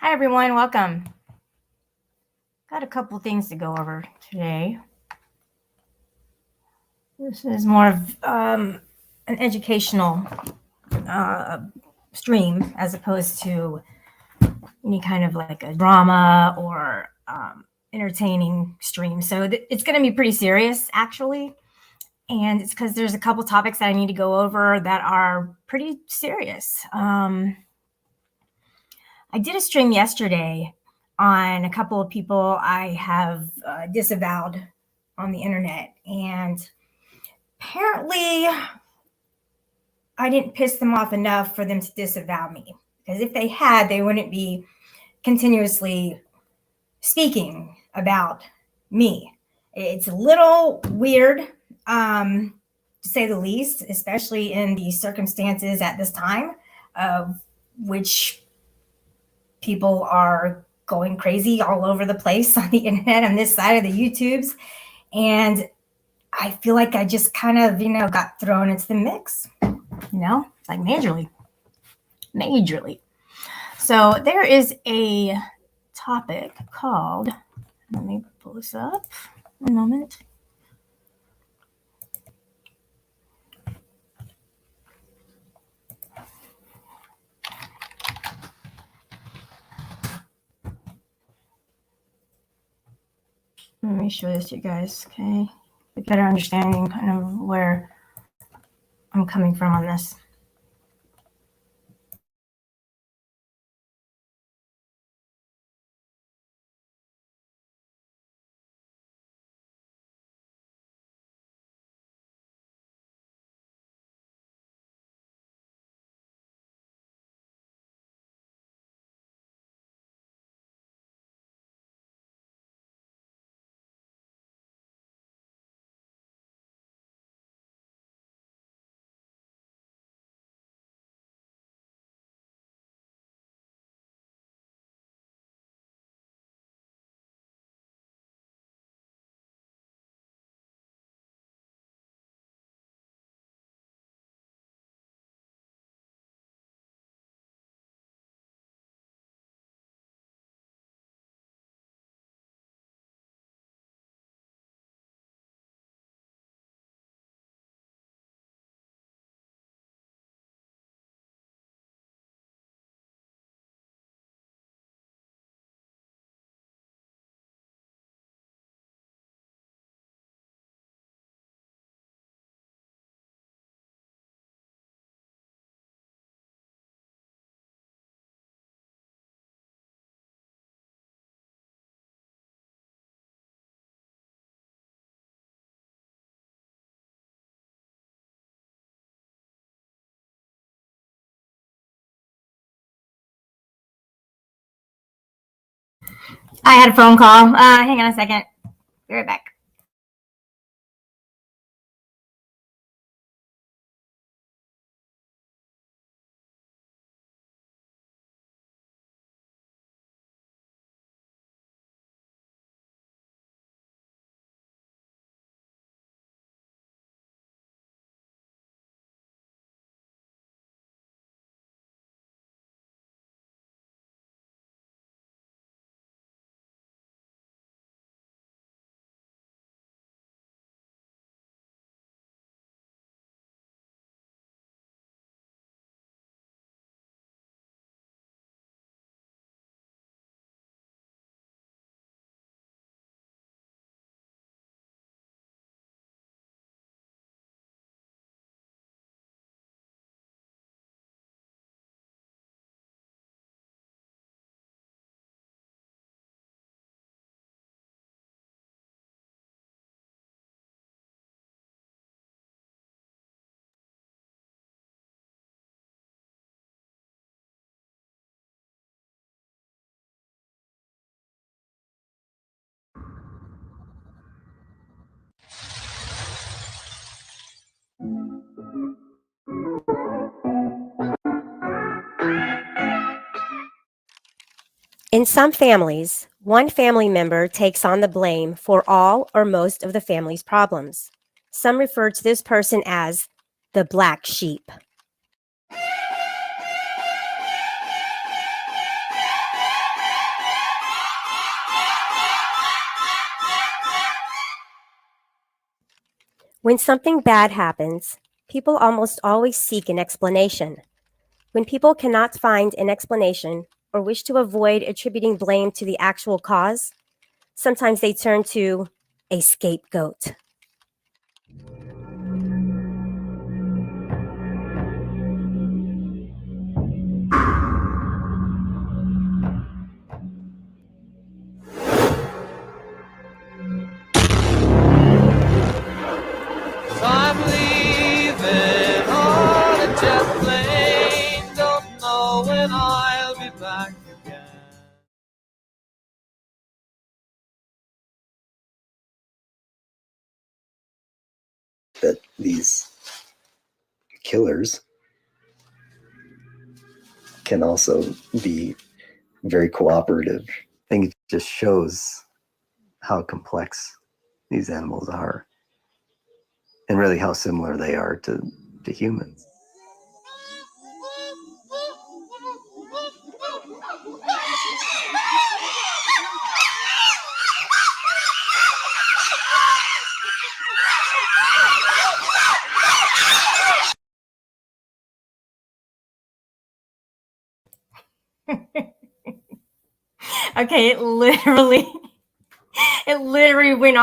Hi everyone, welcome. Got a couple things to go over today. This is more of an educational stream as opposed to any kind of like a drama or entertaining stream. So it's going to be pretty serious actually. And it's because there's a couple topics that I need to go over that are pretty serious. I did a stream yesterday on a couple of people I have disavowed on the internet. And apparently I didn't piss them off enough for them to disavow me. Because if they had, they wouldn't be continuously speaking about me. It's a little weird, to say the least, especially in the circumstances at this time, of which people are going crazy all over the place on the internet, on this side of the YouTubes. And I feel like I just kind of, got thrown into the mix, like majorly. So there is a topic called, let me pull this up a moment. Let me show this to you guys, okay? A better understanding kind of where I'm coming from on this. I had a phone call. Hang on a second. Be right back. In some families, one family member takes on the blame for all or most of the family's problems. Some refer to this person as the black sheep. When something bad happens, people almost always seek an explanation. When people cannot find an explanation or wish to avoid attributing blame to the actual cause, sometimes they turn to a scapegoat. I'm leaving on a jet plane. Don't know when I'll be back again. That these killers can also be very cooperative. I think it just shows how complex these animals are and really how similar they are to humans. Okay, it literally went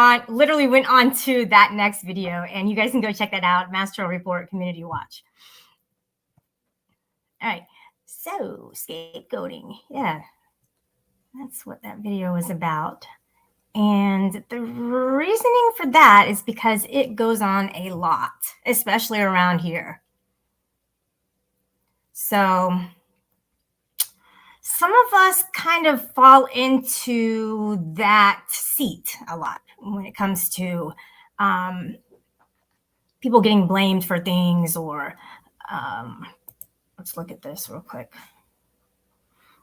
on to that next video, and you guys can go check that out. Master Report Community Watch. All right, so scapegoating, yeah, that's what that video was about. And the reasoning for that is because it goes on a lot, especially around here. So some of us kind of fall into that seat a lot when it comes to people getting blamed for things, or let's look at this real quick.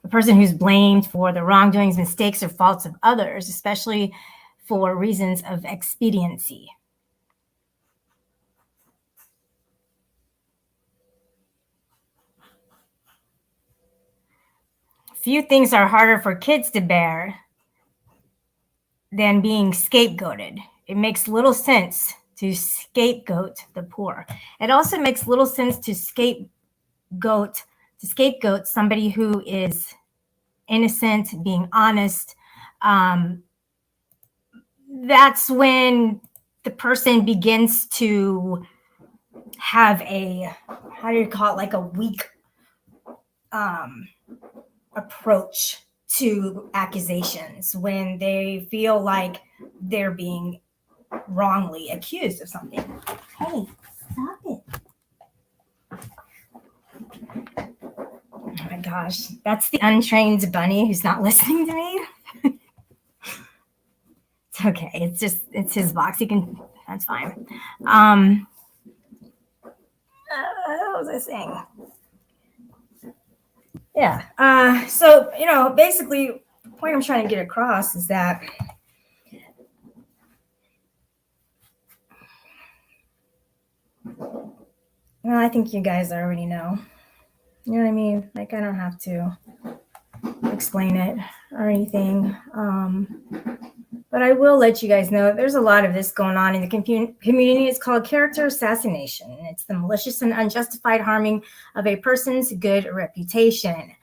The person who's blamed for the wrongdoings, mistakes, or faults of others, especially for reasons of expediency. Few things are harder for kids to bear than being scapegoated. It makes little sense to scapegoat the poor. It also makes little sense to scapegoat somebody who is innocent, being honest. That's when the person begins to have a, how do you call it, like a weak approach to accusations, when they feel like they're being wrongly accused of something. Hey, stop it. Oh my gosh, that's the untrained bunny who's not listening to me. It's okay, it's his box. He can, that's fine. What was I saying? Yeah. So, basically, the point I'm trying to get across is that well, I think you guys already know. You know what I mean? Like, I don't have to explain it or anything. But I will let you guys know there's a lot of this going on in the community. It's called character assassination. It's the malicious and unjustified harming of a person's good reputation.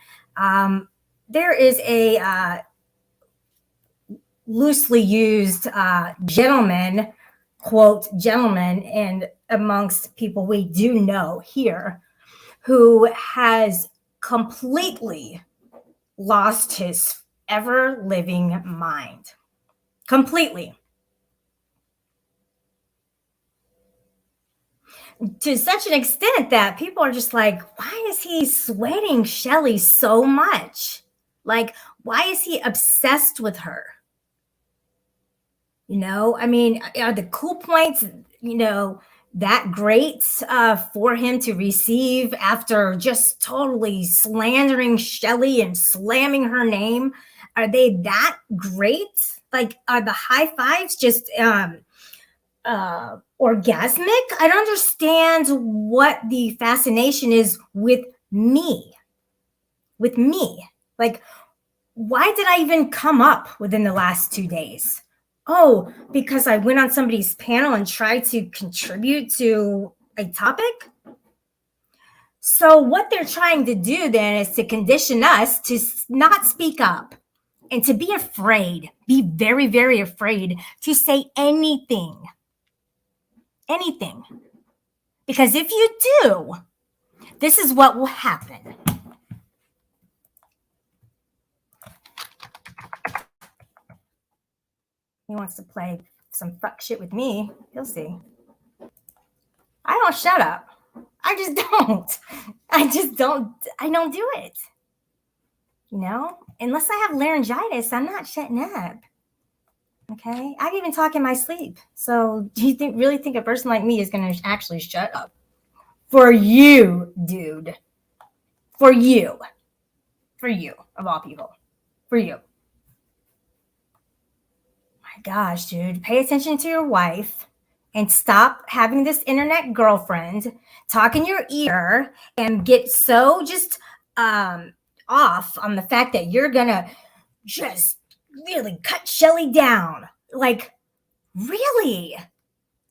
There is a loosely used gentleman, quote, gentleman, and amongst people we do know here, who has completely lost his ever-living mind. Completely. To such an extent that people are just like, why is he sweating Shelly so much? Like, why is he obsessed with her? I mean, are the cool points, that great for him to receive after just totally slandering Shelly and slamming her name? Are they that great? Like, are the high fives just orgasmic? I don't understand what the fascination is with me. With me. Like, why did I even come up within the last 2 days? Oh, because I went on somebody's panel and tried to contribute to a topic? So what they're trying to do then is to condition us to not speak up and to be afraid, be very, very afraid to say anything. Anything. Because if you do, this is what will happen. He wants to play some fuck shit with me. You'll see. I don't shut up. I just don't. I don't do it. You know, unless I have laryngitis, I'm not shutting up. Okay. I even talk in my sleep. So do you really think a person like me is going to actually shut up? For you, dude. For you. For you, of all people. For you. My gosh, dude. Pay attention to your wife and stop having this internet girlfriend talk in your ear and get so just off on the fact that you're going to just really cut Shelly down. Like, really?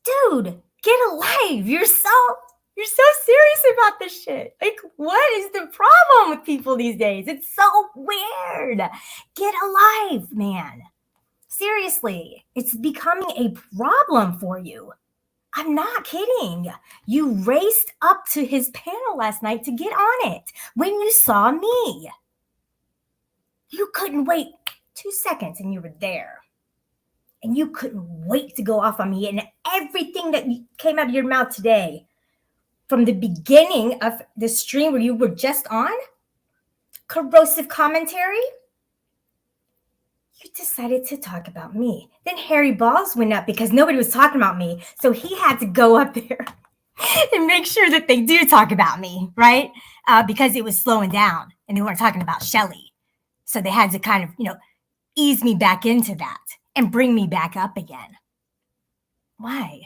Dude, get a life. You're so serious about this shit. Like, what is the problem with people these days? It's so weird. Get a life, man. Seriously, it's becoming a problem for you. I'm not kidding. You raced up to his panel last night to get on it when you saw me. You couldn't wait 2 seconds and you were there. And you couldn't wait to go off on me. And everything that came out of your mouth today, from the beginning of the stream where you were just on, corrosive commentary, you decided to talk about me. Then Harry Balls went up because nobody was talking about me. So he had to go up there and make sure that they do talk about me, right? Because it was slowing down and they weren't talking about Shelly. So they had to kind of, ease me back into that and bring me back up again. Why?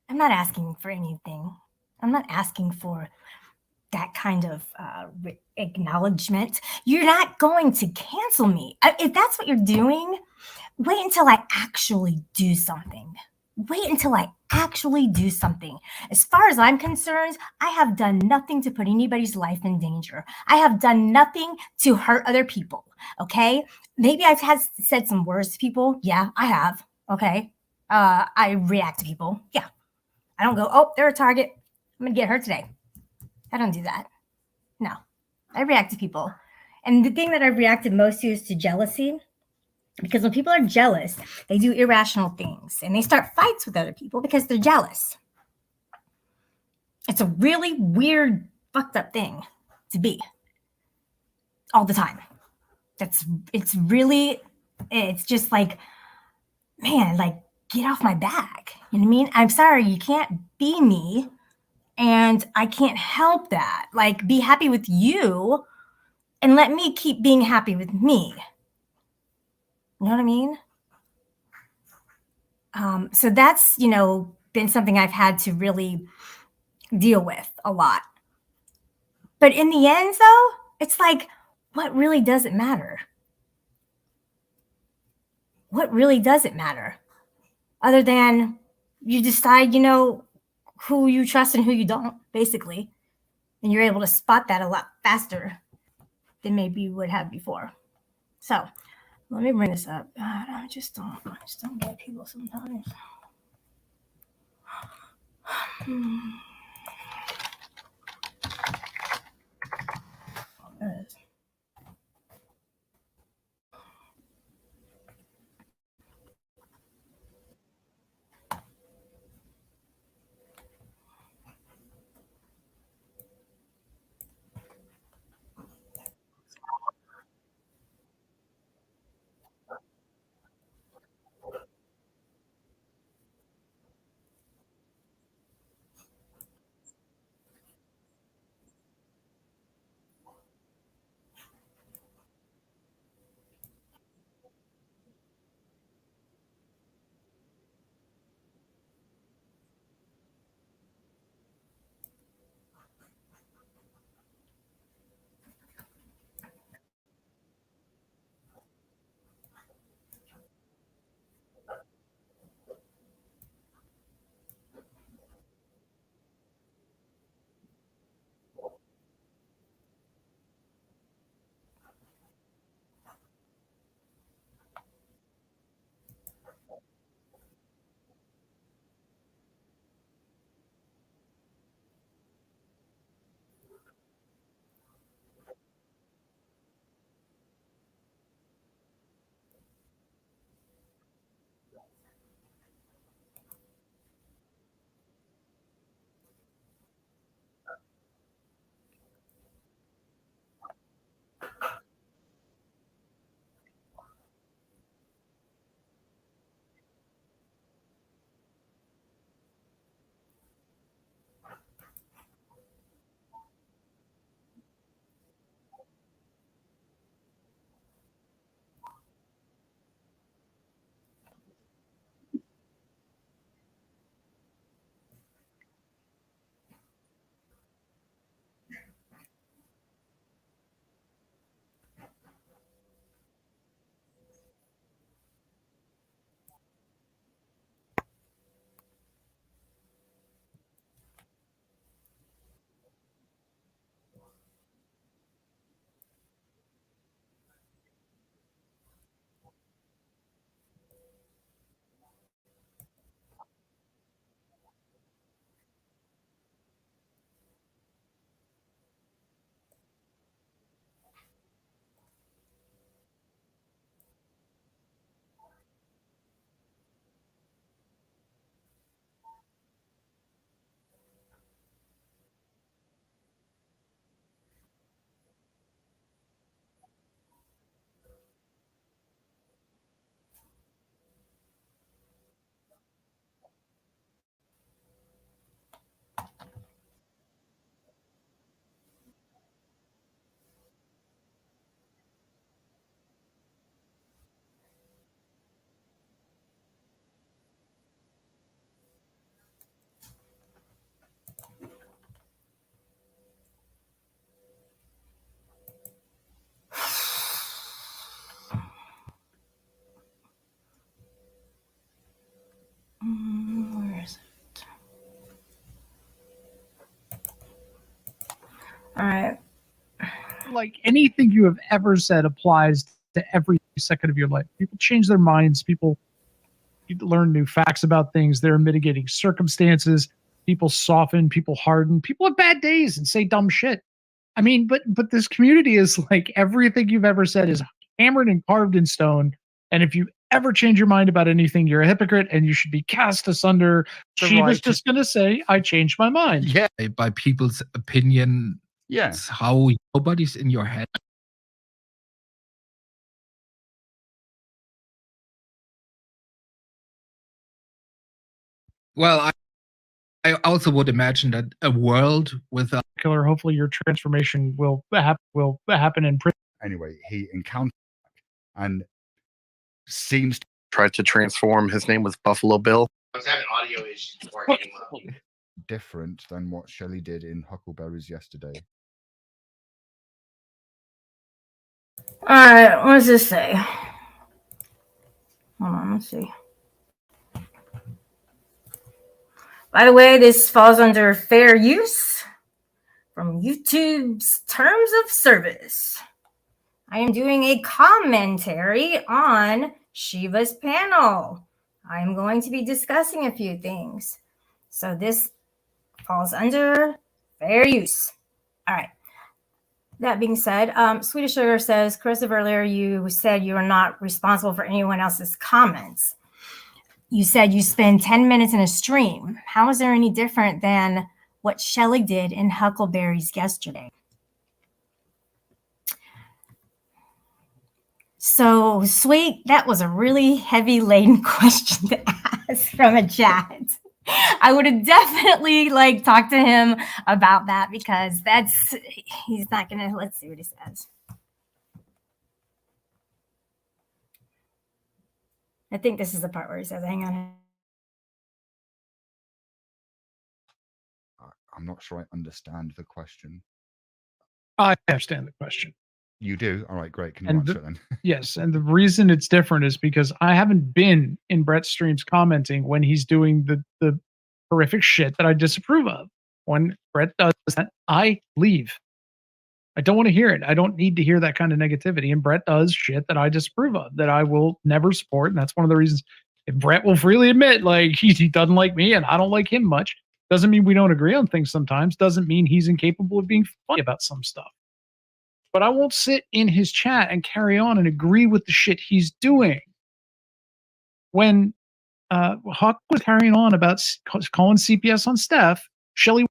I'm not asking for anything. I'm not asking for that kind of acknowledgement. You're not going to cancel me. If that's what you're doing, wait until I actually do something. Wait until I actually do something. As far as I'm concerned, I have done nothing to put anybody's life in danger. I have done nothing to hurt other people, okay? Maybe I've said some words to people. Yeah, I have, okay? I react to people. Yeah. I don't go, oh, they're a target. I'm going to get hurt today. I don't do that. No. I react to people. And the thing that I've reacted most to is to jealousy. Because when people are jealous, they do irrational things and they start fights with other people because they're jealous. It's a really weird, fucked up thing to be all the time. It's just like, man, like, get off my back. You know what I mean? I'm sorry, you can't be me and I can't help that. Like, be happy with you and let me keep being happy with me. You know what I mean? So that's, been something I've had to really deal with a lot. But in the end, though, it's like, what really does it matter? What really does it matter? Other than you decide, who you trust and who you don't, basically. And you're able to spot that a lot faster than maybe you would have before. So let me bring this up. God, I just don't get people sometimes. All right. Like anything you have ever said applies to every second of your life. People change their minds. People learn new facts about things. There are mitigating circumstances. People soften. People harden. People have bad days and say dumb shit. I mean, but this community is like everything you've ever said is hammered and carved in stone. And if you ever change your mind about anything, you're a hypocrite and you should be cast asunder. Shiva's just going to say, I changed my mind. Yeah, by people's opinion. Yeah. It's how nobody's in your head. Well, I also would imagine that a world with a Killer, hopefully your transformation will happen in prison. Anyway, he encountered and seems Tried to transform. His name was Buffalo Bill. I was having audio issues before I came up. different than what Shelley did in Huckleberries yesterday. All right. What does this say? Hold on. Let's see. By the way, this falls under fair use from YouTube's terms of service. I am doing a commentary on Shiva's panel. I am going to be discussing a few things. So this falls under fair use. All right. That being said, Swedish Sugar says, Corrosive, earlier you said you are not responsible for anyone else's comments. You said you spend 10 minutes in a stream. How is there any different than what Shelley did in Huckleberries yesterday? So, Sweet, that was a really heavy laden question to ask from a chat. I would have definitely talked to him about that because he's not gonna. Let's see what he says. I think this is the part where he says, hang on. I'm not sure I understand the question. I understand the question. You do? All right, great. Can you answer it then? Yes, and the reason it's different is because I haven't been in Brett's streams commenting when he's doing the horrific shit that I disapprove of. When Brett does that, I leave. I don't want to hear it. I don't need to hear that kind of negativity. And Brett does shit that I disapprove of, that I will never support. And that's one of the reasons if Brett will freely admit, he doesn't like me and I don't like him much. Doesn't mean we don't agree on things sometimes. Doesn't mean he's incapable of being funny about some stuff. But I won't sit in his chat and carry on and agree with the shit he's doing. When Huck was carrying on about calling CPS on Steph, Shelley.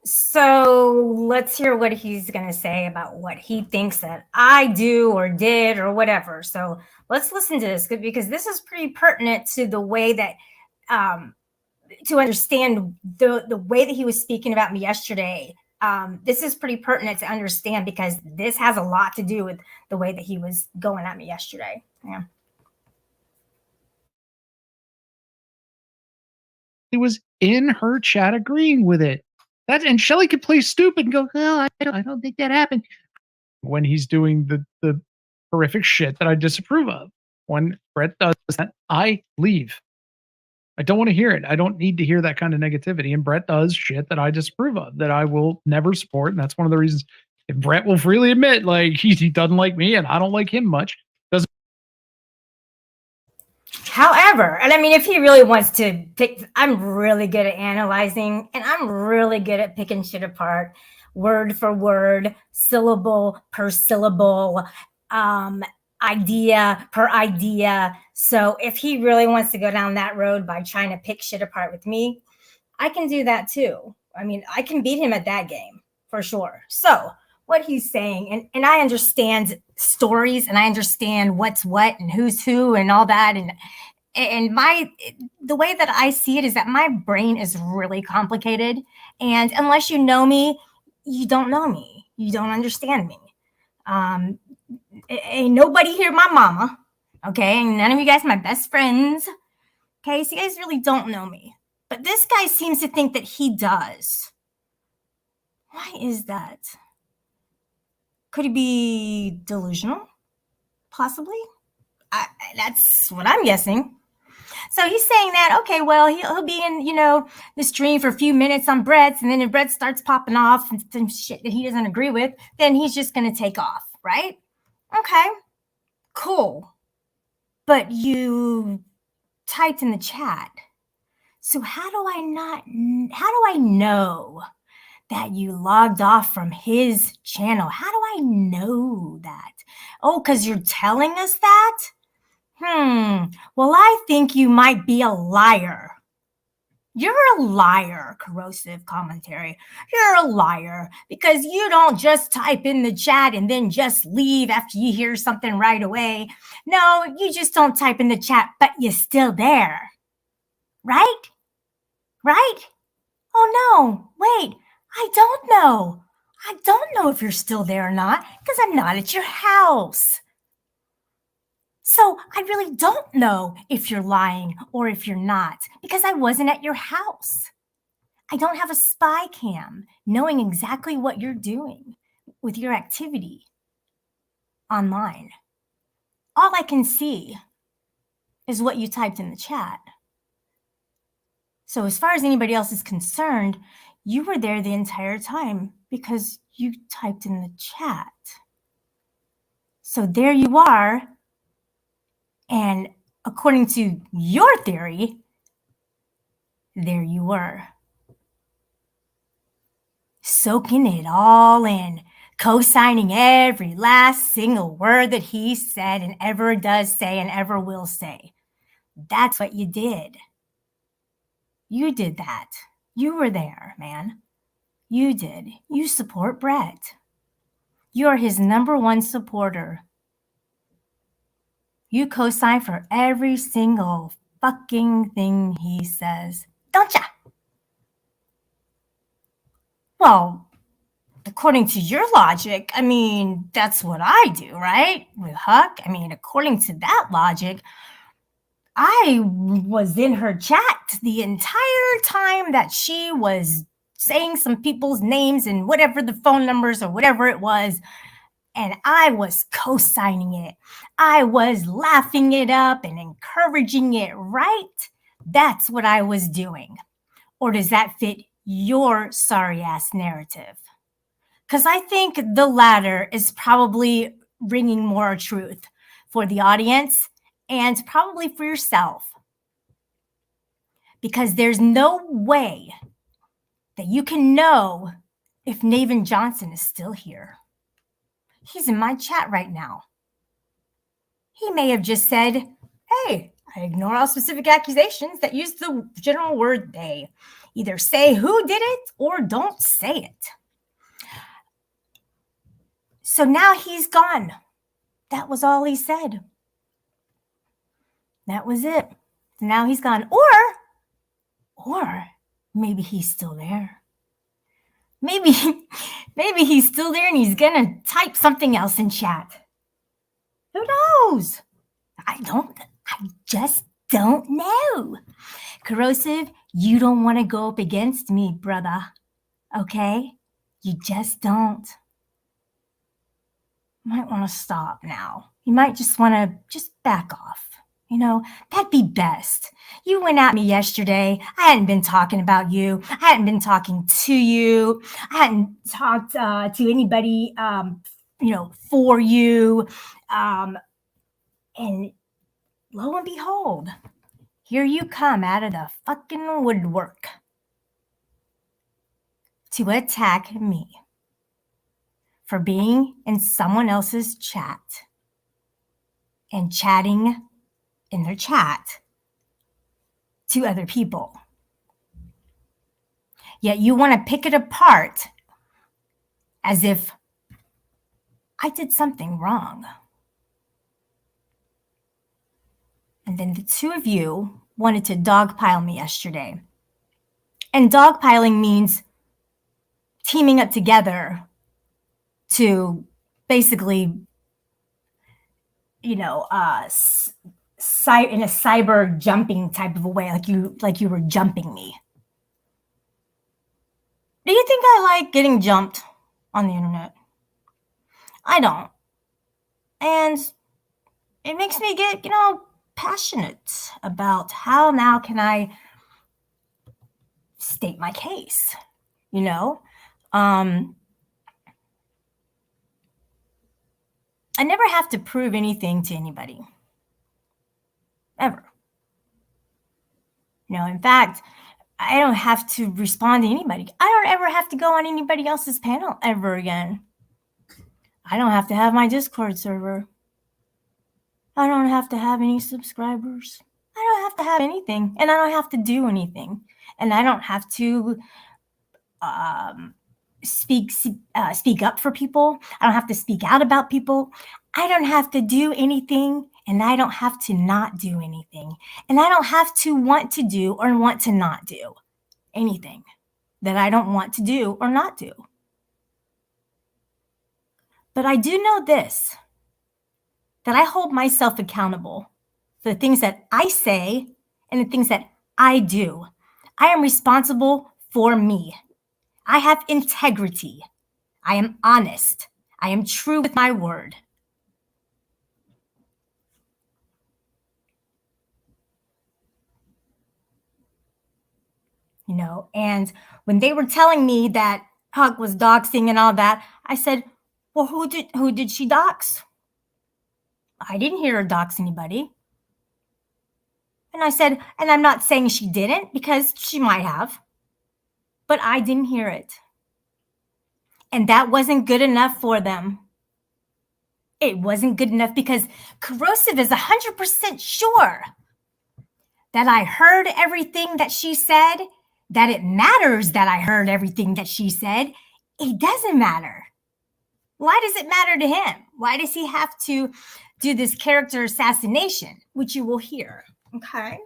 So let's hear what he's going to say about what he thinks that I do or did or whatever. So let's listen to this because this is pretty pertinent to the way that to understand the way that he was speaking about me yesterday. This is pretty pertinent to understand because this has a lot to do with the way that he was going at me yesterday. Yeah. He was in her chat agreeing with it. And Shelley could play stupid and go, "Well, I don't think that happened." When he's doing the horrific shit that I disapprove of. When Brett does that, I leave. I don't want to hear it. I don't need to hear that kind of negativity. And Brett does shit that I disapprove of, that I will never support. And that's one of the reasons if Brett will freely admit, he doesn't like me and I don't like him much. However, and I mean, if he really wants to pick, I'm really good at analyzing and I'm really good at picking shit apart, word for word, syllable per syllable, idea per idea. So if he really wants to go down that road by trying to pick shit apart with me, I can do that too. I mean, I can beat him at that game for sure. So what he's saying, and I understand stories and I understand what's what and who's who and all that. And the way that I see it is that my brain is really complicated. And unless you know me, you don't know me. You don't understand me. Ain't nobody here my mama. Okay. And none of you guys my best friends. Okay. So you guys really don't know me. But this guy seems to think that he does. Why is that? Could he be delusional? Possibly. That's what I'm guessing. So he's saying that, okay, well, he'll be in, the stream for a few minutes on Brett's, and then if Brett starts popping off and some shit that he doesn't agree with, then he's just going to take off, right? Okay, cool. But you typed in the chat. So how do I know that you logged off from his channel? How do I know that? Oh, because you're telling us that? Well, I think you might be a liar. You're a liar, Corrosive Commentary. You're a liar because you don't just type in the chat and then just leave after you hear something right away. No, you just don't type in the chat, but you're still there. Right? Right? Oh, no. Wait, I don't know. I don't know if you're still there or not because I'm not at your house. So I really don't know if you're lying or if you're not because I wasn't at your house. I don't have a spy cam knowing exactly what you're doing with your activity online. All I can see is what you typed in the chat. So as far as anybody else is concerned, you were there the entire time because you typed in the chat. So there you are. And according to your theory, there you were. Soaking it all in, co-signing every last single word that he said and ever does say and ever will say. That's what you did. You did that. You were there, man. You did. You support Brett. You are his #1 supporter. You co-sign for every single fucking thing he says, don't ya? Well, according to your logic, I mean, that's what I do, right? With Huck, I mean, according to that logic, I was in her chat the entire time that she was saying some people's names and whatever the phone numbers or whatever it was. And I was co-signing it. I was laughing it up and encouraging it, right? That's what I was doing. Or does that fit your sorry-ass narrative? Because I think the latter is probably ringing more truth for the audience and probably for yourself. Because there's no way that you can know if Navin Johnson is still here. He's in my chat right now. He may have just said, hey, I ignore all specific accusations that use the general word they. Either say who did it or don't say it. So now he's gone. That was all he said. That was it. Now he's gone. Or maybe he's still there. Maybe he's still there and he's gonna type something else in chat. Who knows? I just don't know. Corrosive, you don't want to go up against me, brother. Okay? You just don't. You might want to stop now. You might just want to just back off. That'd be best. You went at me yesterday. I hadn't been talking about you. I hadn't been talking to you. I hadn't talked to anybody, for you. And lo and behold, here you come out of the fucking woodwork to attack me for being in someone else's chat and chatting in their chat to other people. Yet you want to pick it apart as if I did something wrong. And then the two of you wanted to dogpile me yesterday. And dogpiling means teaming up together to basically, in a cyber jumping type of a way, like you were jumping me. Do you think I like getting jumped on the internet? I don't. And it makes me get, passionate about how now can I state my case, you know? I never have to prove anything to anybody, ever. You know, in fact, I don't have to respond to anybody. I don't ever have to go on anybody else's panel ever again. I don't have to have my Discord server. I don't have to have any subscribers. I don't have to have anything, and I don't have to do anything, and I don't have to speak up for people. I don't have to speak out about people. I don't have to do anything, and I don't have to not do anything, and I don't have to want to do or want to not do anything that I don't want to do or not do. But I do know this, that I hold myself accountable for the things that I say and the things that I do. I am responsible for me. I have integrity. I am honest. I am true with my word. You know, and when they were telling me that Huck was doxing and all that, I said, well, who did she dox? I didn't hear her dox anybody. And I said, and I'm not saying she didn't, because she might have, but I didn't hear it. And that wasn't good enough for them. It wasn't good enough because Corrosive is 100% sure that I heard everything that she said, that it matters that I heard everything that she said. It doesn't matter. Why does it matter to him? Why does he have to do this character assassination, which you will hear? Okay.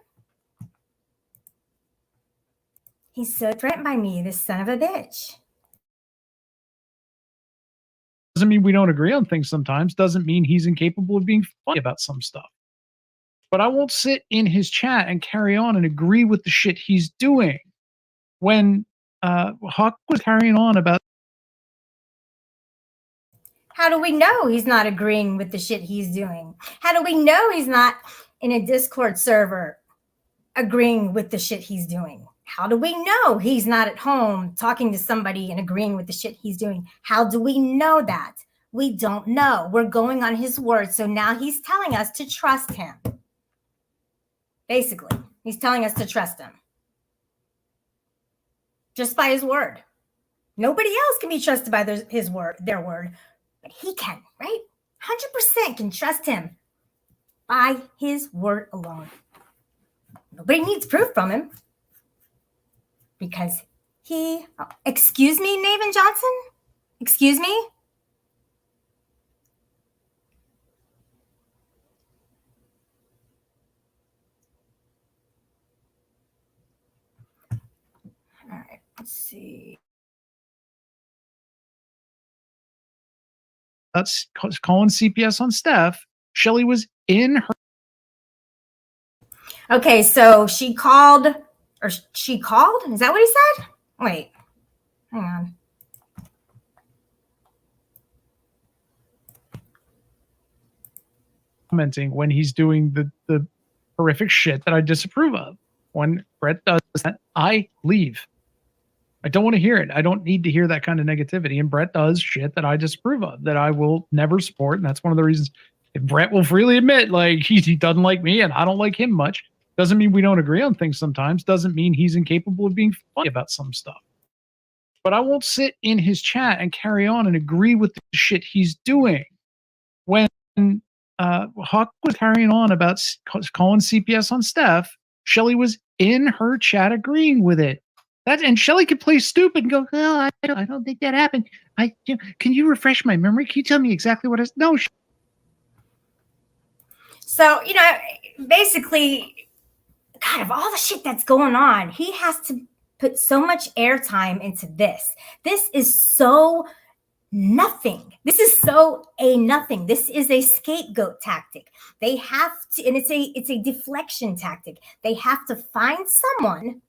He's so threatened by me, this son of a bitch. Doesn't mean we don't agree on things sometimes. Doesn't mean he's incapable of being funny about some stuff. But I won't sit in his chat and carry on and agree with the shit he's doing. When Huck was carrying on about... How do we know he's not agreeing with the shit he's doing? How do we know he's not in a Discord server agreeing with the shit he's doing? How do we know he's not at home talking to somebody and agreeing with the shit he's doing? How do we know that? We don't know. We're going on his word. So now he's telling us to trust him. Basically, he's telling us to trust him. Just by his word. Nobody else can be trusted by their word. But he can, right? 100% can trust him by his word alone. Nobody needs proof from him. Because excuse me, Navin Johnson? Excuse me? All right, let's see. That's calling CPS on Steph. Shelly was in her... Okay, so she called? Is that what he said? Wait, hang on. Commenting when he's doing the horrific shit that I disapprove of. When Brett does that, I leave. I don't want to hear it. I don't need to hear that kind of negativity. And Brett does shit that I disapprove of, that I will never support. And that's one of the reasons, if Brett will freely admit, like, he doesn't like me and I don't like him much. Doesn't mean we don't agree on things sometimes. Doesn't mean he's incapable of being funny about some stuff. But I won't sit in his chat and carry on and agree with the shit he's doing. When Huck was carrying on about calling CPS on Steph, Shelly was in her chat agreeing with it. And Shelly could play stupid and go, oh, I don't think that happened. Can you refresh my memory? Can you tell me exactly what I... No. So, basically, God, of all the shit that's going on, he has to put so much airtime into this. This is so nothing. This is so nothing. This is a scapegoat tactic. They have to, and it's a deflection tactic. They have to find someone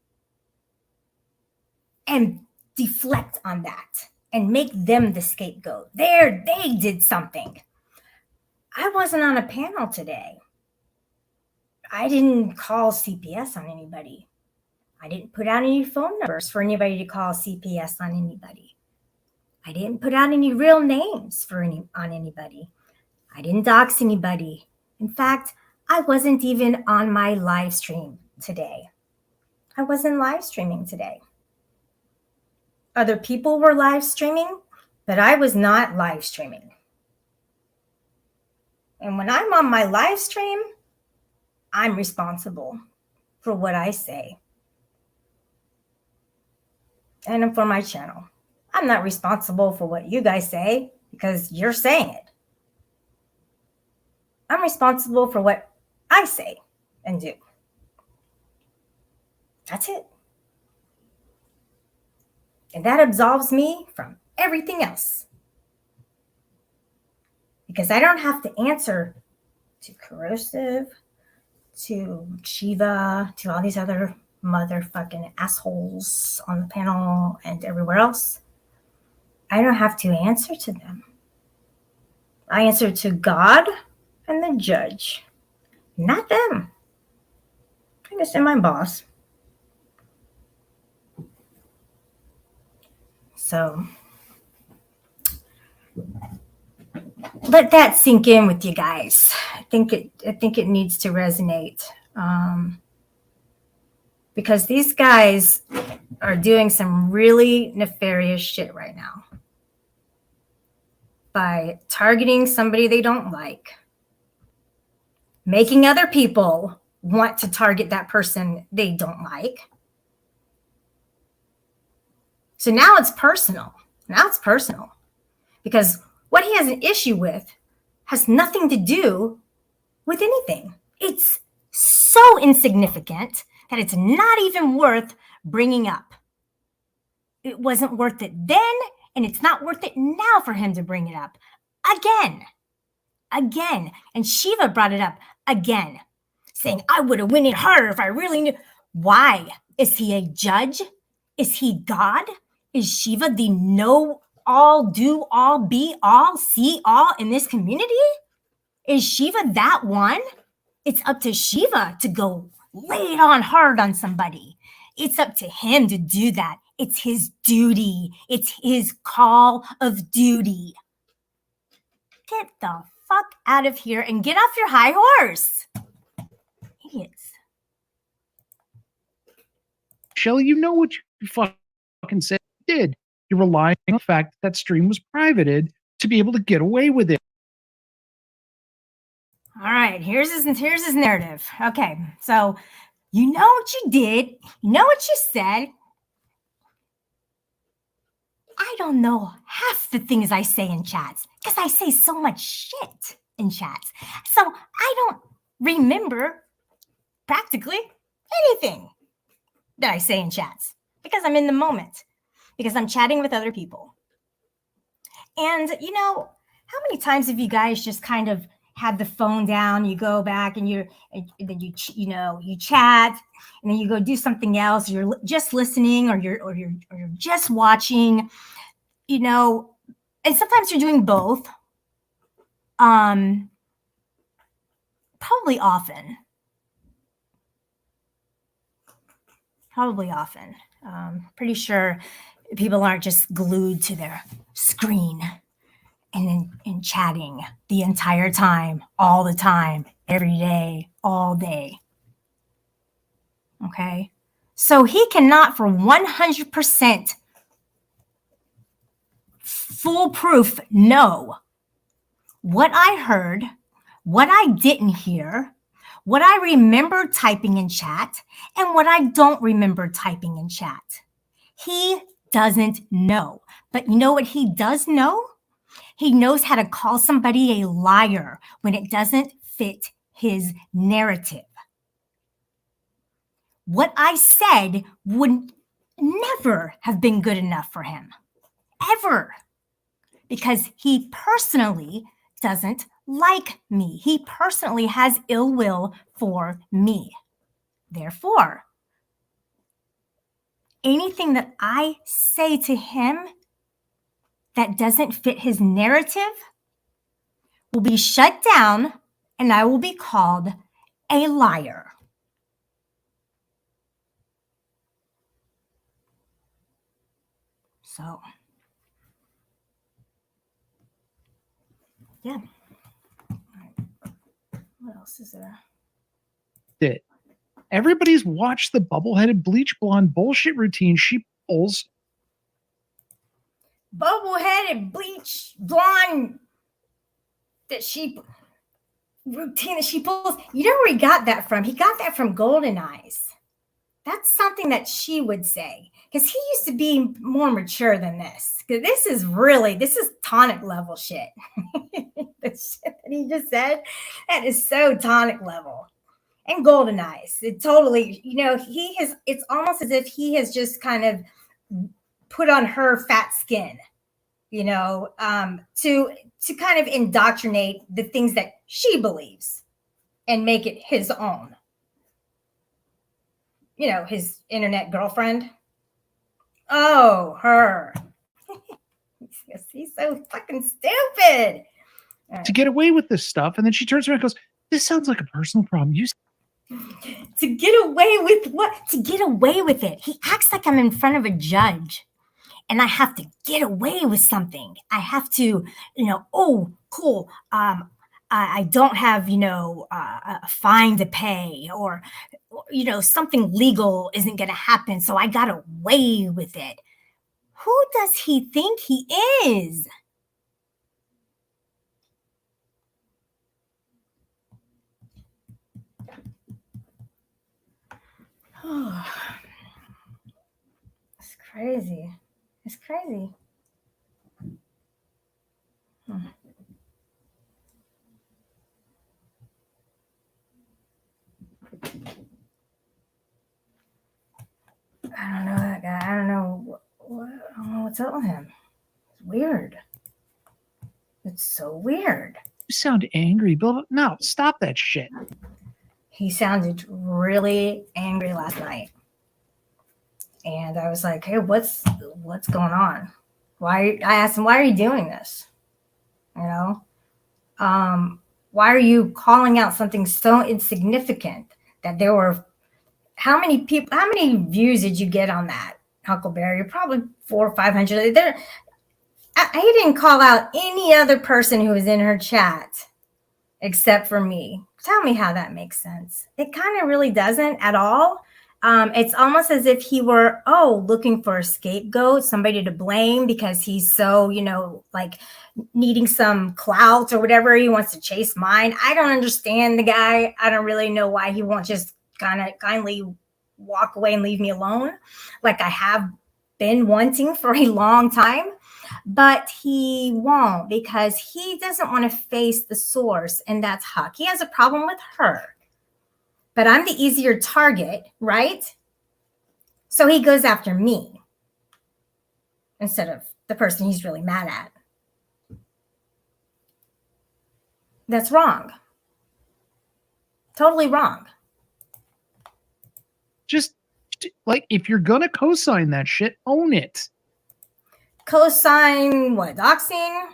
and deflect on that and make them the scapegoat. They did something. I wasn't on a panel today. I didn't call CPS on anybody. I didn't put out any phone numbers for anybody to call CPS on anybody. I didn't put out any real names on anybody. I didn't dox anybody. In fact, I wasn't even on my live stream today. I wasn't live streaming today. Other people were live streaming, but I was not live streaming. And when I'm on my live stream, I'm responsible for what I say. And for my channel. I'm not responsible for what you guys say because you're saying it. I'm responsible for what I say and do. That's it. And that absolves me from everything else. Because I don't have to answer to Corrosive, to Shiva, to all these other motherfucking assholes on the panel and everywhere else. I don't have to answer to them. I answer to God and the judge, not them. I guess they're my boss. So let that sink in with you guys. I think it needs to resonate. Because these guys are doing some really nefarious shit right now. By targeting somebody they don't like. Making other people want to target that person they don't like. So now it's personal. Because what he has an issue with has nothing to do with anything. It's so insignificant that it's not even worth bringing up. It wasn't worth it then, and it's not worth it now for him to bring it up again. And Shiva brought it up again, saying, I would have went in harder if I really knew. Why? Is he a judge? Is he God? Is Shiva the know all, do all, be all, see all in this community? Is Shiva that one? It's up to Shiva to go lay it on hard on somebody. It's up to him to do that. It's his duty. It's his call of duty. Get the fuck out of here and get off your high horse. Idiots. Shelly, you know what you fucking said you did. You're relying on the fact that stream was privated to be able to get away with it. All right, here's his narrative. Okay, so you know what you did. You know what you said. I don't know half the things I say in chats because I say so much shit in chats. So I don't remember practically anything that I say in chats because I'm in the moment, because I'm chatting with other people. And you know, how many times have you guys just kind of had the phone down, you go back and you chat, and then you go do something else, you're just listening or you're just watching, you know, and sometimes you're doing both. Probably often. Pretty sure people aren't just glued to their screen and chatting the entire time, all the time, every day, all day. Okay? So he cannot for 100% foolproof know what I heard, what I didn't hear, what I remember typing in chat, and what I don't remember typing in chat. He doesn't know. But you know what he does know? He knows how to call somebody a liar when it doesn't fit his narrative. What I said would never have been good enough for him, ever, because he personally doesn't like me. He personally has ill will for me. Therefore, anything that I say to him that doesn't fit his narrative will be shut down and I will be called a liar. So, yeah. What else is there? It. Everybody's watched the bubble-headed bleach blonde bullshit routine she pulls. Bubble-headed bleach blonde routine that she pulls. You know where he got that from? He got that from Golden Eyes. That's something that she would say, because he used to be more mature than this. Because this is tonic level shit. The shit that he just said, that is so tonic level. And Golden Eyes, it totally, it's almost as if he has just kind of put on her fat skin, to kind of indoctrinate the things that she believes and make it his own. His internet girlfriend. Oh, her. He's so fucking stupid. To get away with this stuff. And then she turns around and goes, this sounds like a personal problem. To get away with what? To get away with it. He acts like I'm in front of a judge and I have to get away with something. I have to, oh, cool. I don't have, a fine to pay, or, something legal isn't going to happen. So I got away with it. Who does he think he is? Oh, it's crazy. It's crazy. I don't know that guy. I don't know what's up with him. It's weird. It's so weird. You sound angry, Bill. No, stop that shit. He sounded really angry last night. And I was like, hey, what's going on? I asked him, why are you doing this? Why are you calling out something so insignificant that there were, how many views did you get on that, Huckleberry? Probably 400 or 500. He didn't call out any other person who was in her chat except for me. Tell me how that makes sense. It kind of really doesn't at all. It's almost as if he were, looking for a scapegoat, somebody to blame because he's so, needing some clout or whatever. He wants to chase mine. I don't understand the guy. I don't really know why he won't just kindly walk away and leave me alone, like I have been wanting for a long time. But he won't, because he doesn't want to face the source, and that's Huck. He has a problem with her. But I'm the easier target, right? So he goes after me instead of the person he's really mad at. That's wrong. Totally wrong. Just, if you're going to co-sign that shit, own it. Co-sign what? Doxing?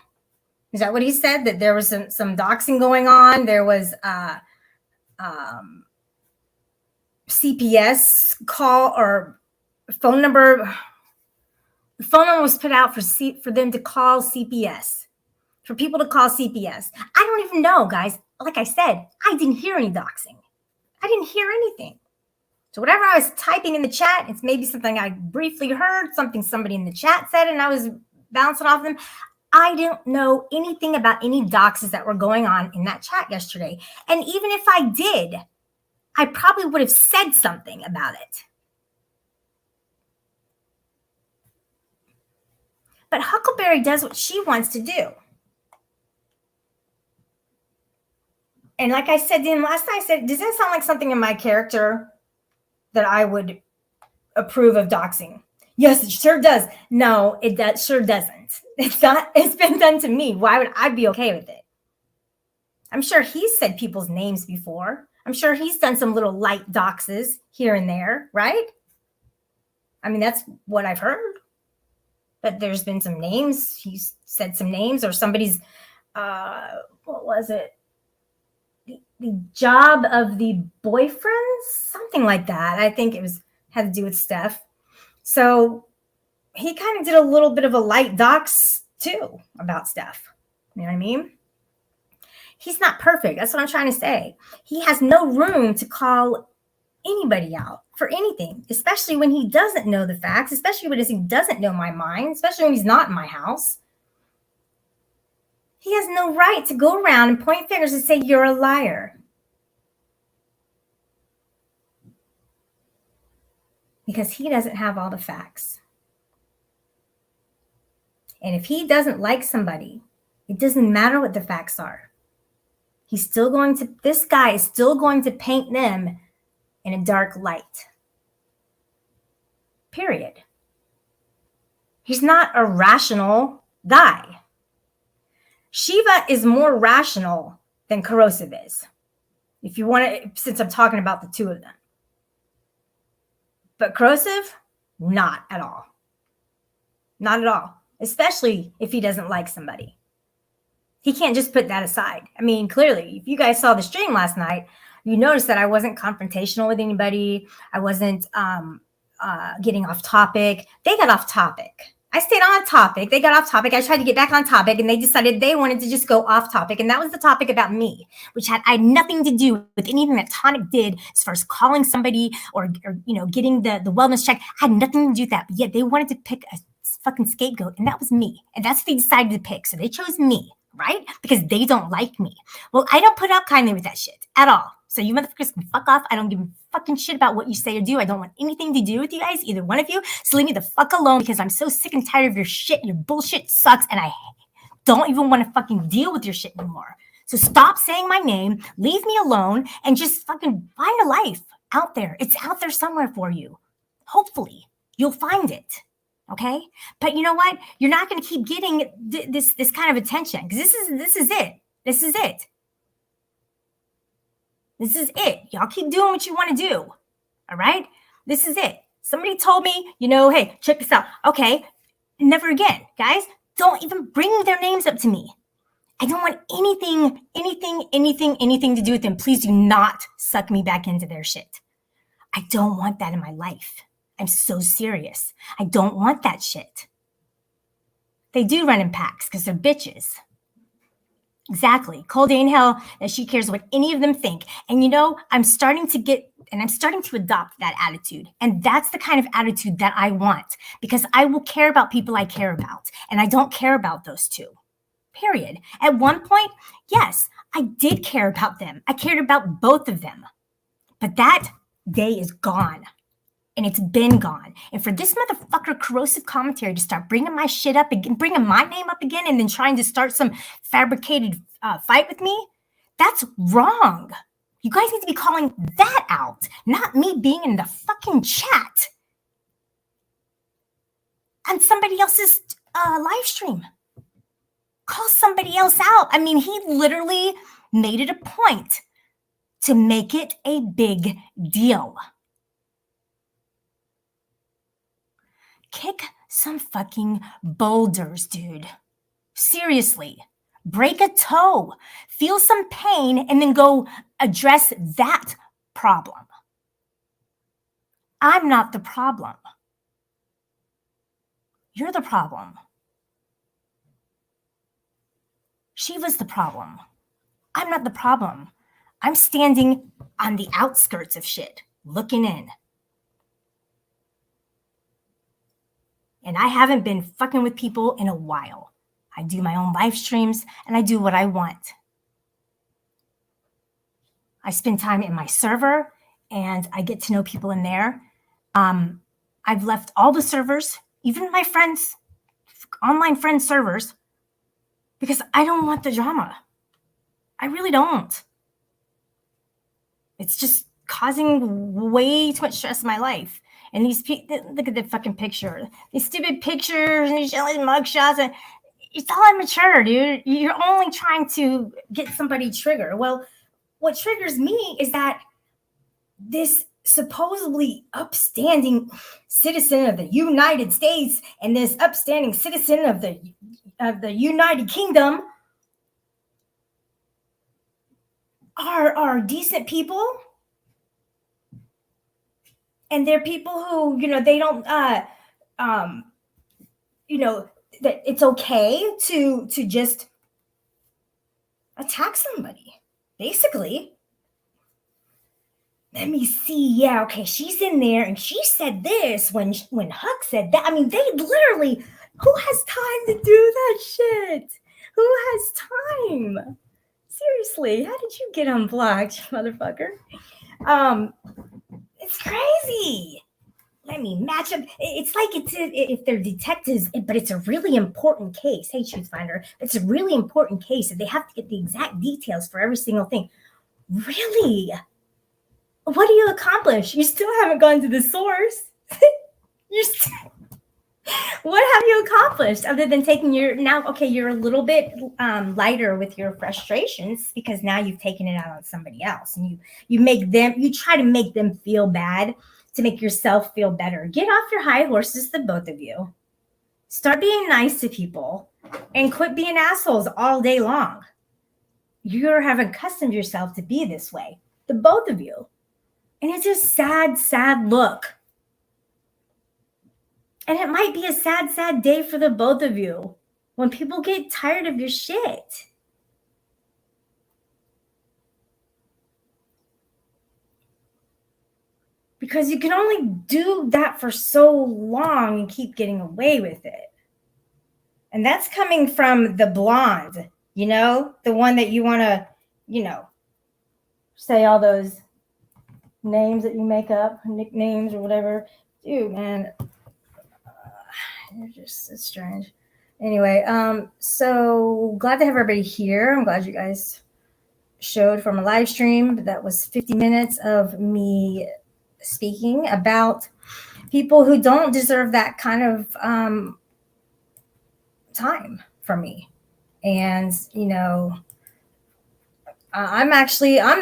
Is that what he said? That there was some doxing going on? There was CPS call or phone number. The phone number was put out for them to call CPS, for people to call CPS. I don't even know, guys. Like I said, I didn't hear any doxing. I didn't hear anything. So whatever I was typing in the chat, it's maybe something I briefly heard, something somebody in the chat said, and I was bouncing off them. I don't know anything about any doxes that were going on in that chat yesterday. And even if I did, I probably would have said something about it. But Huckleberry does what she wants to do. And like I said to him last night, I said, does that sound like something in my character that I would approve of doxing? Yes, it sure does. No, sure doesn't. It's not. It's been done to me. Why would I be okay with it? I'm sure he's said people's names before. I'm sure he's done some little light doxes here and there, right? I mean, that's what I've heard. But there's been some names. He's said some names, or somebody's, what was it? The job of the boyfriend, something like that. I think it had to do with Steph. So he kind of did a little bit of a light dox too about stuff. You know what I mean? He's not perfect. That's what I'm trying to say. He has no room to call anybody out for anything, especially when he doesn't know the facts, especially when he doesn't know my mind, especially when he's not in my house. He has no right to go around and point fingers and say, you're a liar. Because he doesn't have all the facts. And if he doesn't like somebody, it doesn't matter what the facts are. This guy is still going to paint them in a dark light. Period. He's not a rational guy. Shiva is more rational than Corrosive is. If you want to, since I'm talking about the two of them. But Corrosive, not at all. Not at all. Especially if he doesn't like somebody. He can't just put that aside. I mean, clearly, if you guys saw the stream last night, you noticed that I wasn't confrontational with anybody. I wasn't getting off topic. They got off topic. I stayed on topic. They got off topic. I tried to get back on topic, and they decided they wanted to just go off topic. And that was the topic about me, which I had nothing to do with anything that Tonic did as far as calling somebody or getting the wellness check. I had nothing to do with that. But yet they wanted to pick a fucking scapegoat, and that was me. And that's what they decided to pick. So they chose me, right? Because they don't like me. Well, I don't put up kindly with that shit at all. So you motherfuckers can fuck off. I don't give a fucking shit about what you say or do. I don't want anything to do with you guys, either one of you. So leave me the fuck alone, because I'm so sick and tired of your shit. Your bullshit sucks, and I don't even want to fucking deal with your shit anymore. So stop saying my name, leave me alone, and just fucking find a life out there. It's out there somewhere for you. Hopefully, you'll find it. Okay? But you know what? You're not going to keep getting this kind of attention, because this is it. This is it. This is it. Y'all keep doing what you want to do. All right? This is it. Somebody told me, hey, check this out. Okay, never again. Guys, don't even bring their names up to me. I don't want anything to do with them. Please do not suck me back into their shit. I don't want that in my life. I'm so serious. I don't want that shit. They do run in packs because they're bitches. Exactly. Cole Danehell, that she cares what any of them think. And I'm starting to adopt that attitude. And that's the kind of attitude that I want, because I will care about people I care about. And I don't care about those two. Period. At one point, yes, I did care about them. I cared about both of them. But that day is gone. And it's been gone. And for this motherfucker Corrosive Commentary to start bringing my shit up again, bringing my name up again, and then trying to start some fabricated fight with me, that's wrong. You guys need to be calling that out, not me being in the fucking chat on somebody else's live stream. Call somebody else out. I mean, he literally made it a point to make it a big deal. Kick some fucking boulders, dude. Seriously. Break a toe. Feel some pain and then go address that problem. I'm not the problem. You're the problem. Shiva's the problem. I'm not the problem. I'm standing on the outskirts of shit, looking in. And I haven't been fucking with people in a while. I do my own live streams and I do what I want. I spend time in my server and I get to know people in there. I've left all the servers, even my friends, online friend servers, because I don't want the drama. I really don't. It's just causing way too much stress in my life. And these people, look at the fucking picture. These stupid pictures and these mugshots. And it's all immature, dude. You're only trying to get somebody triggered. Well, what triggers me is that this supposedly upstanding citizen of the United States and this upstanding citizen of the United Kingdom are decent people. And they're people who, they don't that it's okay to just attack somebody, basically. Let me see. Yeah, okay, she's in there and she said this when Huck said that. I mean, they literally, who has time to do that shit? Who has time? Seriously, how did you get unblocked, motherfucker? It's crazy. Let me match up. It's like if they're detectives, but it's a really important case. Hey, Truth Finder, it's a really important case, and they have to get the exact details for every single thing. Really? What do you accomplish? You still haven't gone to the source. What have you accomplished other than taking you're a little bit lighter with your frustrations because now you've taken it out on somebody else, and you try to make them feel bad to make yourself feel better. Get off your high horses, the both of you. Start being nice to people and quit being assholes all day long. You have accustomed yourself to be this way, the both of you. And it's a sad, sad look. And it might be a sad, sad day for the both of you when people get tired of your shit. Because you can only do that for so long and keep getting away with it. And that's coming from the blonde, the one that you want to, say all those names that you make up, nicknames or whatever. Dude, man, you're just so strange. Anyway, so glad to have everybody here. I'm glad you guys showed from a live stream. That was 50 minutes of me speaking about people who don't deserve that kind of time from me. And, I'm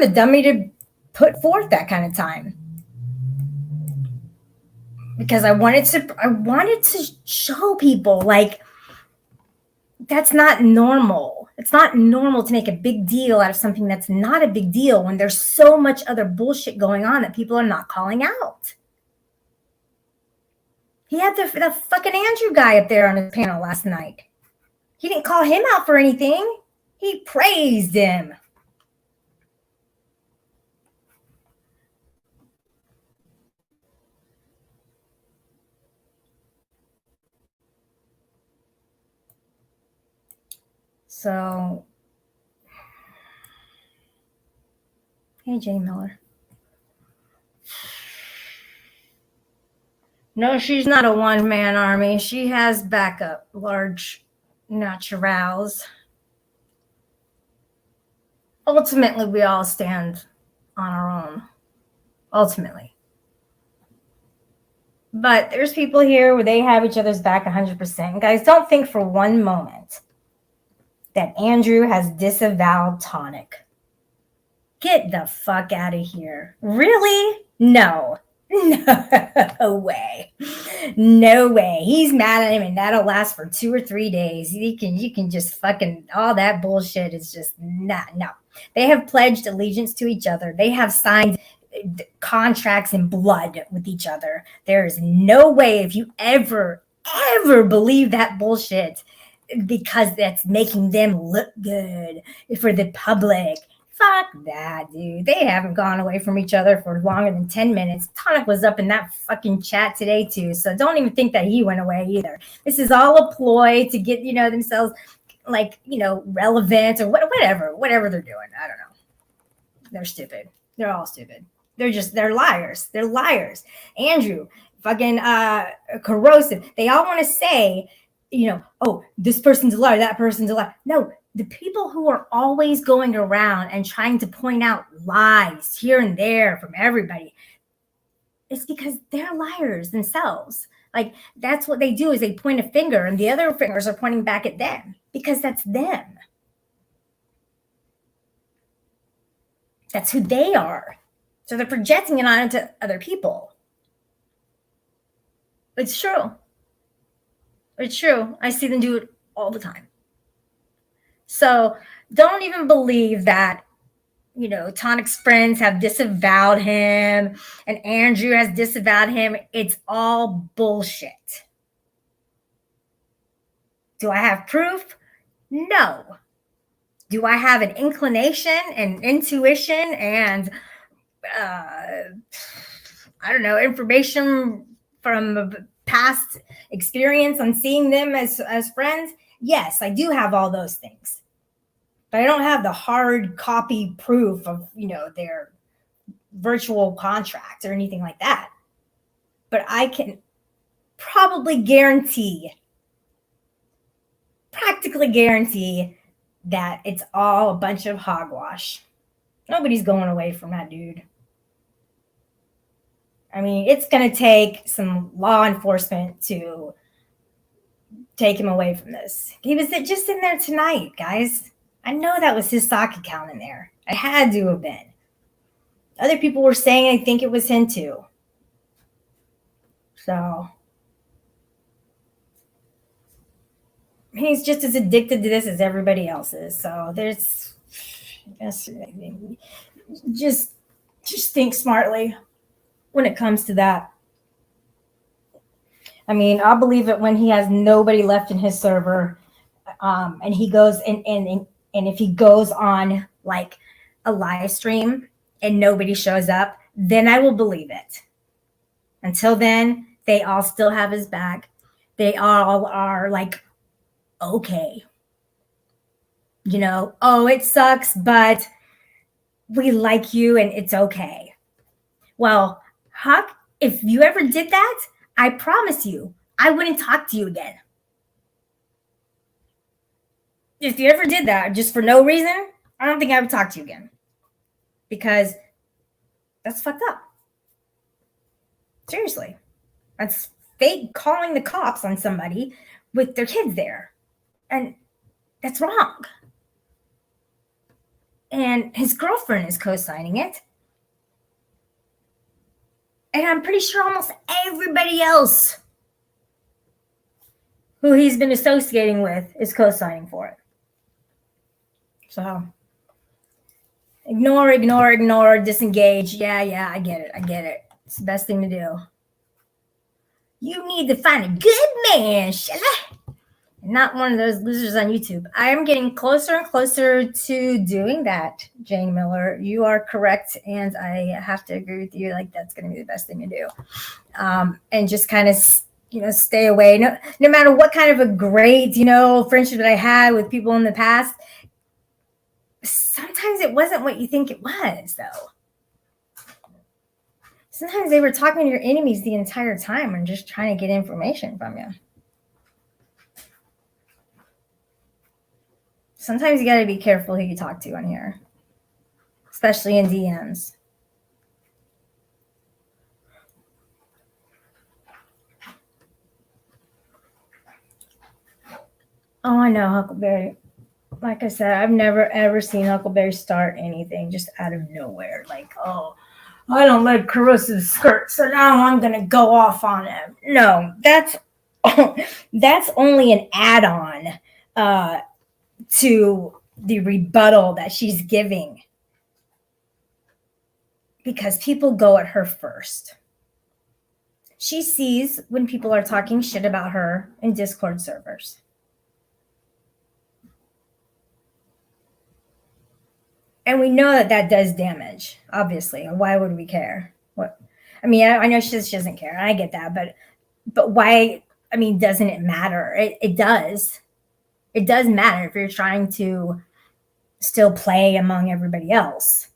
the dummy to put forth that kind of time. Because I wanted to show people, like, that's not normal. It's not normal to make a big deal out of something that's not a big deal when there's so much other bullshit going on that people are not calling out. He had the fucking Andrew guy up there on his panel last night. He didn't call him out for anything. He praised him. So, hey, Jay Miller. No, she's not a one-man army. She has backup, large naturals. Ultimately, we all stand on our own. Ultimately. But there's people here where they have each other's back 100%. Guys, don't think for one moment that Andrew has disavowed Tonic. Get the fuck out of here. Really? No. No way. No way. He's mad at him, and that'll last for 2 or 3 days. You can just fucking, all that bullshit is just no. They have pledged allegiance to each other. They have signed contracts in blood with each other. There is no way, if you ever believe that bullshit because that's making them look good for the public. Fuck that, dude. They haven't gone away from each other for longer than 10 minutes. Tonic was up in that fucking chat today, too. So don't even think that he went away either. This is all a ploy to get, themselves, relevant or whatever they're doing. I don't know. They're stupid. They're all stupid. They're liars. They're liars. Andrew, fucking Corrosive. They all want to say, oh, this person's a liar, that person's a liar. No. The people who are always going around and trying to point out lies here and there from everybody, it's because they're liars themselves. Like, that's what they do, is they point a finger and the other fingers are pointing back at them because that's them. That's who they are. So they're projecting it onto other people. It's true. It's true. I see them do it all the time. So don't even believe that, Tonic's friends have disavowed him and Andrew has disavowed him. It's all bullshit. Do I have proof? No. Do I have an inclination and intuition and I don't know, information from past experience on seeing them as friends? Yes, I do have all those things. But I don't have the hard copy proof of, their virtual contract or anything like that. But I can probably practically guarantee that it's all a bunch of hogwash. Nobody's going away from that dude. I mean, it's going to take some law enforcement to take him away from this. He was just in there tonight, guys. I know that was his sock account in there. It had to have been. Other people were saying I think it was him too. So he's just as addicted to this as everybody else is. So just think smartly when it comes to that. I mean, I'll believe it when he has nobody left in his server, and he goes and if he goes on like a live stream and nobody shows up, then I will believe it. Until then, they all still have his back. They all are like, okay, oh, it sucks, but we like you and it's okay. Well, Huck, if you ever did that, I promise you, I wouldn't talk to you again. If you ever did that just for no reason, I don't think I would talk to you again. Because that's fucked up. Seriously. That's fake calling the cops on somebody with their kids there. And that's wrong. And his girlfriend is co-signing it. And I'm pretty sure almost everybody else who he's been associating with is co-signing for it. So ignore, disengage. Yeah, I get it. It's the best thing to do. You need to find a good man, shall I? Not one of those losers on YouTube. I am getting closer and closer to doing that, Jane Miller. You are correct, and I have to agree with you. Like, that's going to be the best thing to do. And just kind of, stay away. No matter what kind of a great, friendship that I had with people in the past, sometimes it wasn't what you think it was, though. Sometimes they were talking to your enemies the entire time and just trying to get information from you. Sometimes you got to be careful who you talk to on here, especially in DMs. Oh, I know, Huckleberry. Like I said, I've never, ever seen Huckleberry start anything just out of nowhere. Like, oh, I don't like corrosive skirts, so now I'm going to go off on him. No, that's only an add-on to the rebuttal that she's giving, because people go at her first. She sees when people are talking shit about her in Discord servers. And we know that does damage, obviously. Why would we care? I know she doesn't care. I get that, but why? Doesn't it matter? It does. It does matter if you're trying to still play among everybody else.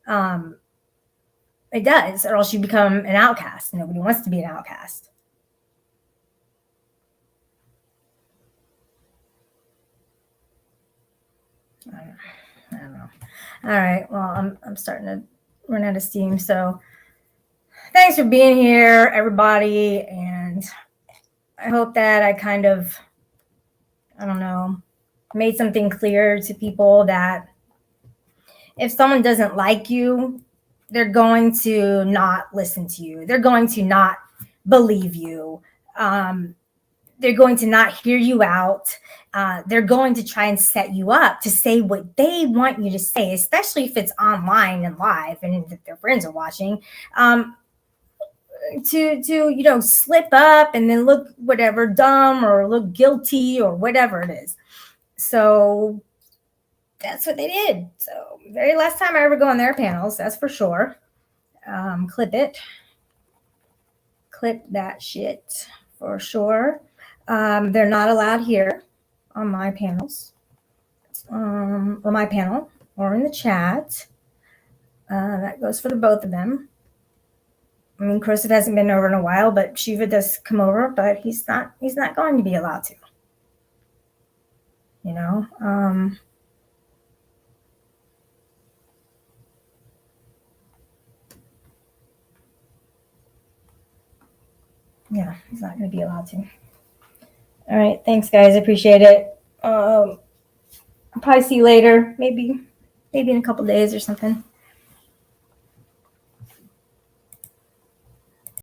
It does, or else you become an outcast. Nobody wants to be an outcast. I don't know. All right. Well, I'm starting to run out of steam. So thanks for being here, everybody. And I hope that I kind of, made something clear to people that if someone doesn't like you, they're going to not listen to you. They're going to not believe you. They're going to not hear you out. They're going to try and set you up to say what they want you to say, especially if it's online and live and if their friends are watching. to slip up and then look whatever dumb or look guilty or whatever it is. So that's what they did. So very last time I ever go on their panels, that's for sure. Clip it. Clip that shit for sure. They're not allowed here on my panels, or my panel, or in the chat. That goes for the both of them. I mean, Corrosive hasn't been over in a while, but Shiva does come over, but he's not going to be allowed to. You know, yeah, he's not going to be allowed to. All right, thanks, guys. I appreciate it. I'll probably see you later, maybe in a couple days or something.